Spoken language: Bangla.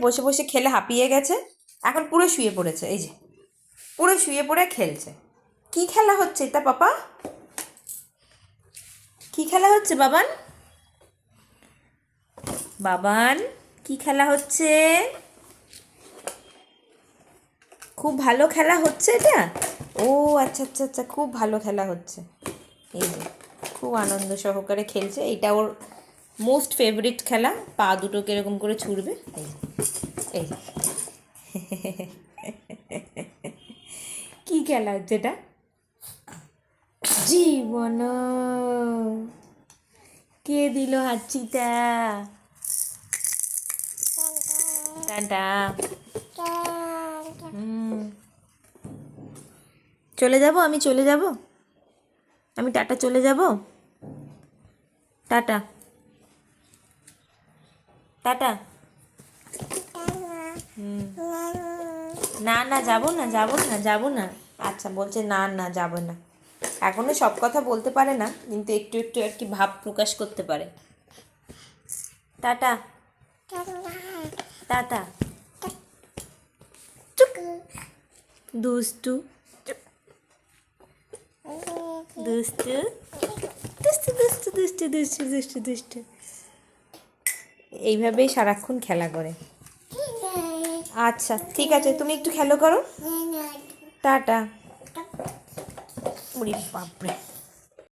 বসে বসে খেলে হাঁপিয়ে গেছে, এখন পুরো শুয়ে পড়েছে। এই যে পুরো শুয়ে পড়ে খেলছে। কি খেলা হচ্ছে এটা পাপা? কি খেলা হচ্ছে বাবান? বাবান কি খেলা হচ্ছে? খুব ভালো খেলা হচ্ছে এটা? ও আচ্ছা আচ্ছা আচ্ছা, খুব ভালো খেলা হচ্ছে। এই যে খুব আনন্দ সহকারে খেলছে। এটা ওর মোস্ট ফেভারিট খেলা। পা দুটোকে এরকম করে ছুড়বে। এই এই কি খেলা হচ্ছে এটা? জীবন কে দিল হাঁচিটা? টাটা। চলে যাব, আমি চলে যাব, আমি টাটা চলে যাব। Tata tata. না না, যাবো না, যাবো না, যাবো না। আচ্ছা বলছে না না, যাবো না। এখনো সব কথা বলতে পারে না, কিন্তু একটু একটু আর কি ভাব প্রকাশ করতে পারে। Tata tata. চুপ দুষ্টু, দুষ্টু দুষ্টু দুষ্টু দুষ্টু দুষ্টু দুষ্টু দুষ্টু। এইভাবেই সারাক্ষণ খেলা করে। আচ্ছা ঠিক আছে, তুমি একটু খেলো করো। টাটা। ওরে বাপরে।